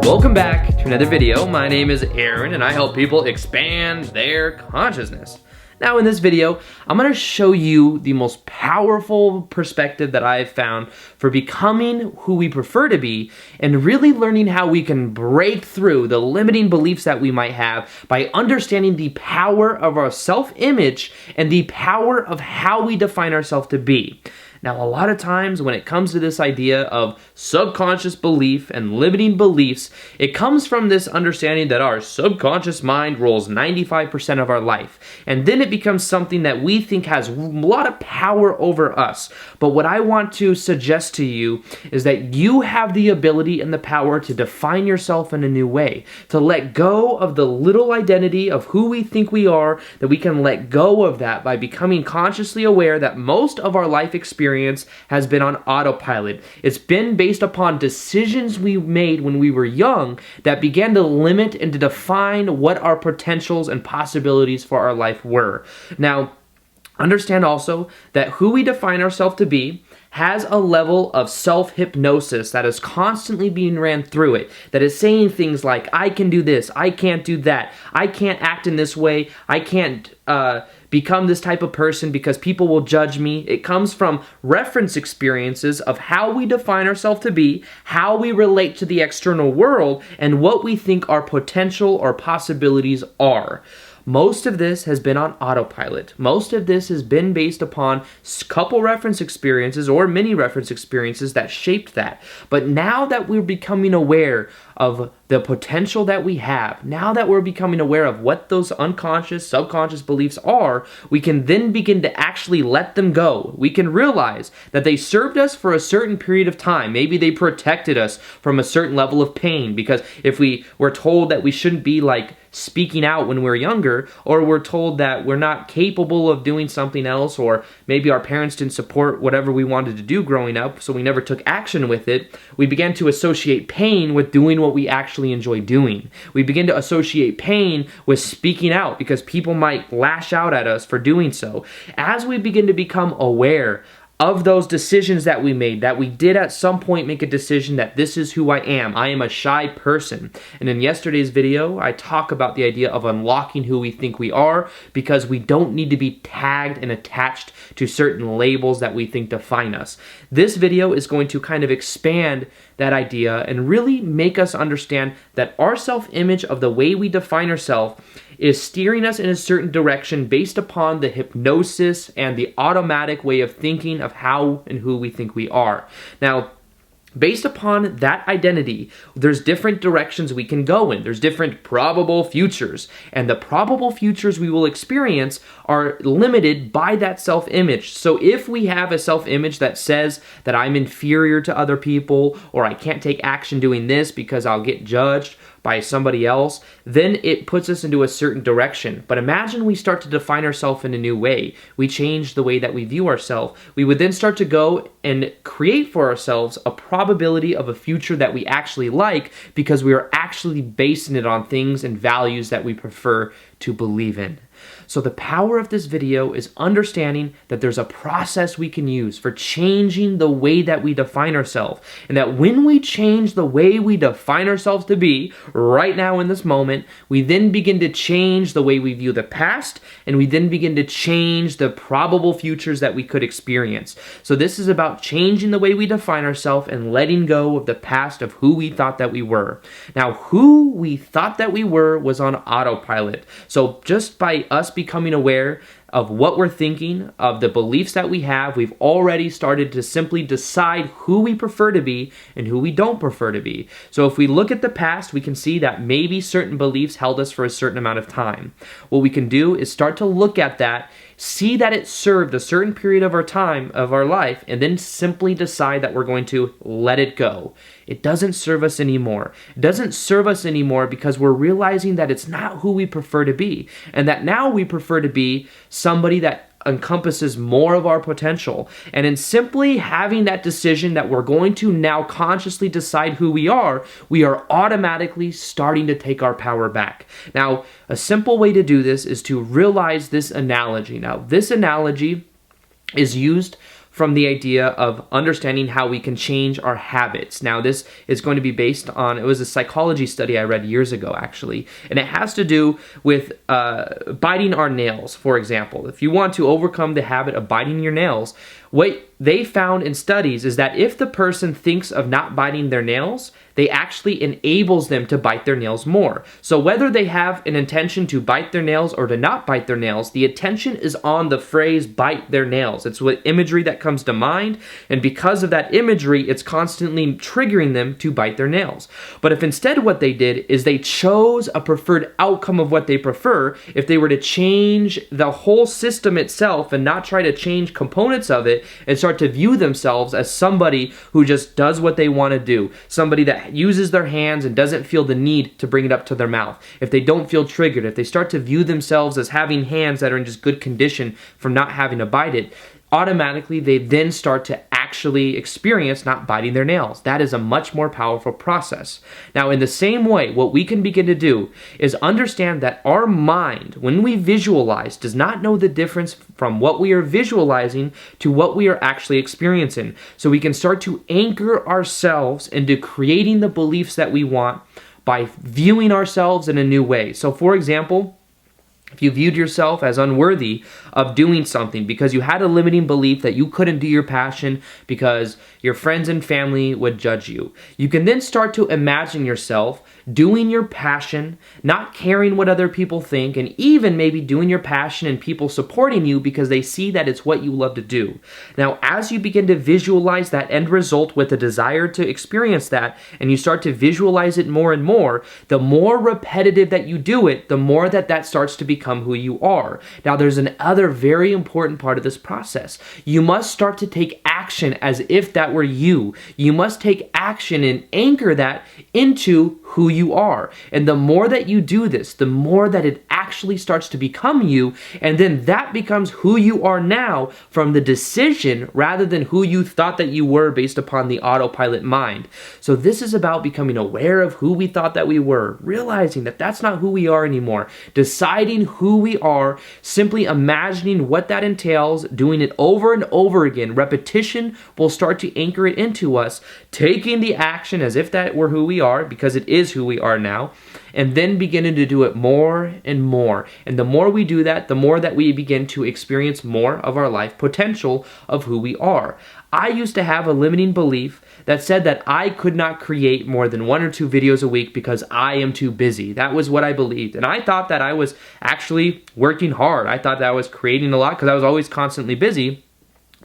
Welcome back to another video. My name is Aaron and I help people expand their consciousness. Now in this video, I'm going to show you the most powerful perspective that I've found for becoming who we prefer to be and really learning how we can break through the limiting beliefs that we might have by understanding the power of our self-image and the power of how we define ourselves to be. Now, a lot of times when it comes to this idea of subconscious belief and limiting beliefs, it comes from this understanding that our subconscious mind rules 95% of our life. And then it becomes something that we think has a lot of power over us. But what I want to suggest to you is that you have the ability and the power to define yourself in a new way, to let go of the little identity of who we think we are, that we can let go of that by becoming consciously aware that most of our life experience has been on autopilot. It's been based upon decisions we made when we were young that began to limit and to define what our potentials and possibilities for our life were. Now, understand also that who we define ourselves to be has a level of self-hypnosis that is constantly being ran through it, that is saying things like, I can do this, I can't do that, I can't act in this way, I can't become this type of person because people will judge me. It comes from reference experiences of how we define ourselves to be, how we relate to the external world, and what we think our potential or possibilities are. Most of this has been on autopilot. Most of this has been based upon a couple reference experiences or many reference experiences that shaped that. But now that we're becoming aware of the potential that we have, now that we're becoming aware of what those unconscious, subconscious beliefs are, we can then begin to actually let them go. We can realize that they served us for a certain period of time. Maybe they protected us from a certain level of pain, because if we were told that we shouldn't be speaking out when we're younger, or we're told that we're not capable of doing something else, or maybe our parents didn't support whatever we wanted to do growing up, so we never took action with it, we began to associate pain with doing what we actually enjoy doing. We begin to associate pain with speaking out because people might lash out at us for doing so. As we begin to become aware of those decisions that we made, that we did at some point make a decision that this is who I am a shy person. And in yesterday's video, I talk about the idea of unlocking who we think we are, because we don't need to be tagged and attached to certain labels that we think define us. This video is going to kind of expand that idea and really make us understand that our self-image of the way we define ourselves is steering us in a certain direction based upon the hypnosis and the automatic way of thinking of how and who we think we are. Now, based upon that identity, there's different directions we can go in. There's different probable futures. And the probable futures we will experience are limited by that self-image. So if we have a self-image that says that I'm inferior to other people, or I can't take action doing this because I'll get judged by somebody else, then it puts us into a certain direction. But imagine we start to define ourselves in a new way. We change the way that we view ourselves. We would then start to go and create for ourselves a probability of a future that we actually like, because we are actually basing it on things and values that we prefer to believe in. So the power of this video is understanding that there's a process we can use for changing the way that we define ourselves. And that when we change the way we define ourselves to be, right now in this moment, we then begin to change the way we view the past, and we then begin to change the probable futures that we could experience. So this is about changing the way we define ourselves and letting go of the past of who we thought that we were. Now, who we thought that we were was on autopilot. So just by us becoming aware of what we're thinking, of the beliefs that we have, we've already started to simply decide who we prefer to be and who we don't prefer to be. So if we look at the past, we can see that maybe certain beliefs held us for a certain amount of time. What we can do is start to look at that, see that it served a certain period of our time, of our life, and then simply decide that we're going to let it go. It doesn't serve us anymore. It doesn't serve us anymore because we're realizing that it's not who we prefer to be, and that now we prefer to be somebody that encompasses more of our potential. And in simply having that decision that we're going to now consciously decide who we are automatically starting to take our power back. Now, a simple way to do this is to realize this analogy. Now, this analogy is used from the idea of understanding how we can change our habits. Now, this is going to be based on, it was a psychology study I read years ago, actually, and it has to do with biting our nails, for example. If you want to overcome the habit of biting your nails, what they found in studies is that if the person thinks of not biting their nails, they actually enables them to bite their nails more. So whether they have an intention to bite their nails or to not bite their nails, the attention is on the phrase bite their nails. It's what imagery that comes to mind, and because of that imagery, it's constantly triggering them to bite their nails. But if instead what they did is they chose a preferred outcome of what they prefer, if they were to change the whole system itself and not try to change components of it and start to view themselves as somebody who just does what they want to do, somebody that uses their hands and doesn't feel the need to bring it up to their mouth, if they don't feel triggered, if they start to view themselves as having hands that are in just good condition for not having to bite it, automatically they then start to actually experience not biting their nails. That is a much more powerful process. Now, in the same way, what we can begin to do is understand that our mind, when we visualize, does not know the difference from what we are visualizing to what we are actually experiencing. So we can start to anchor ourselves into creating the beliefs that we want by viewing ourselves in a new way. So, for example, if you viewed yourself as unworthy of doing something because you had a limiting belief that you couldn't do your passion because your friends and family would judge you, you can then start to imagine yourself doing your passion, not caring what other people think, and even maybe doing your passion and people supporting you because they see that it's what you love to do. Now, as you begin to visualize that end result with a desire to experience that, and you start to visualize it more and more, the more repetitive that you do it, the more that starts to become who you are. Now, there's another very important part of this process. You must start to take action as if that were you. You must take action and anchor that into who you are. And the more that you do this, the more that it actually starts to become you, and then that becomes who you are now from the decision rather than who you thought that you were based upon the autopilot mind. So this is about becoming aware of who we thought that we were, realizing that that's not who we are anymore, deciding who we are, simply imagining what that entails, doing it over and over again. Repetition will start to anchor it into us, taking the action as if that were who we are, because it is who we are now, and then beginning to do it more and more. And the more we do that, the more that we begin to experience more of our life potential of who we are. I used to have a limiting belief that said that I could not create more than 1 or 2 videos a week because I am too busy. That was what I believed. And I thought that I was actually working hard. I thought that I was creating a lot because I was always constantly busy.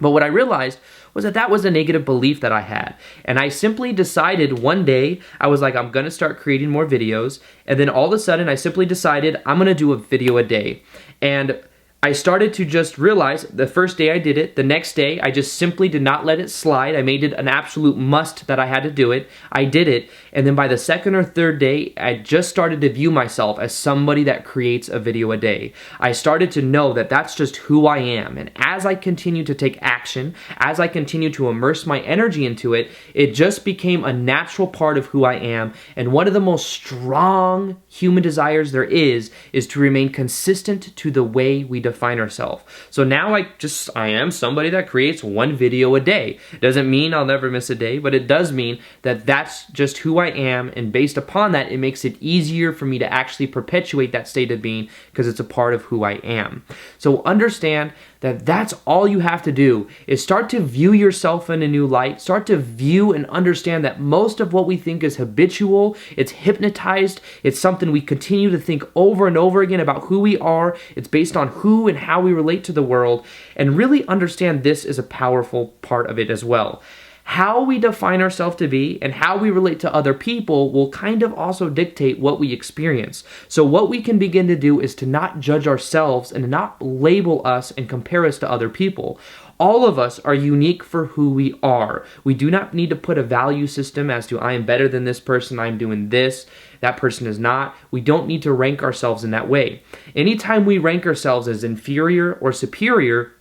But what I realized was that was a negative belief that I had. And I simply decided one day, I was like, I'm gonna start creating more videos. And then all of a sudden, I simply decided I'm gonna do a video a day. And I started to just realize the first day I did it, the next day I just simply did not let it slide. I made it an absolute must that I had to do it. I did it, and then by the second or third day, I just started to view myself as somebody that creates a video a day. I started to know that that's just who I am, and as I continued to take action, as I continued to immerse my energy into it, it just became a natural part of who I am, and one of the most strong human desires there is to remain consistent to the way we define ourselves. So now I am somebody that creates 1 video a day. Doesn't mean I'll never miss a day, but it does mean that that's just who I am, and based upon that, it makes it easier for me to actually perpetuate that state of being because it's a part of who I am. So understand that that's all you have to do is start to view yourself in a new light, start to view and understand that most of what we think is habitual, it's hypnotized, it's something we continue to think over and over again about who we are, it's based on who and how we relate to the world, and really understand this is a powerful part of it as well. How we define ourselves to be and how we relate to other people will kind of also dictate what we experience. So what we can begin to do is to not judge ourselves and not label us and compare us to other people. All of us are unique for who we are. We do not need to put a value system as to I am better than this person, I'm doing this, that person is not. We don't need to rank ourselves in that way. Anytime we rank ourselves as inferior or superior,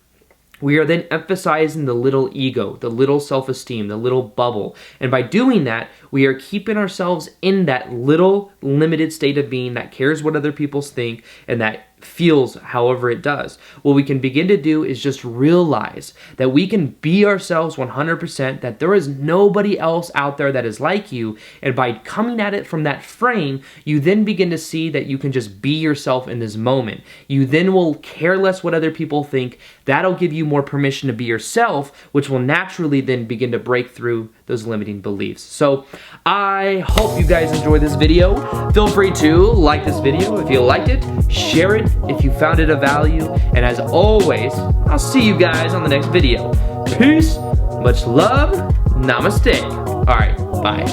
we are then emphasizing the little ego, the little self-esteem, the little bubble. And by doing that, we are keeping ourselves in that little limited state of being that cares what other people think and that feels however it does. What we can begin to do is just realize that we can be ourselves 100%, that there is nobody else out there that is like you, and by coming at it from that frame, you then begin to see that you can just be yourself in this moment. You then will care less what other people think. That'll give you more permission to be yourself, which will naturally then begin to break through those limiting beliefs. So I hope you guys enjoyed this video. Feel free to like this video if you liked it, share it if you found it of value, and as always, I'll see you guys on the next video. Peace, much love, namaste. All right, bye.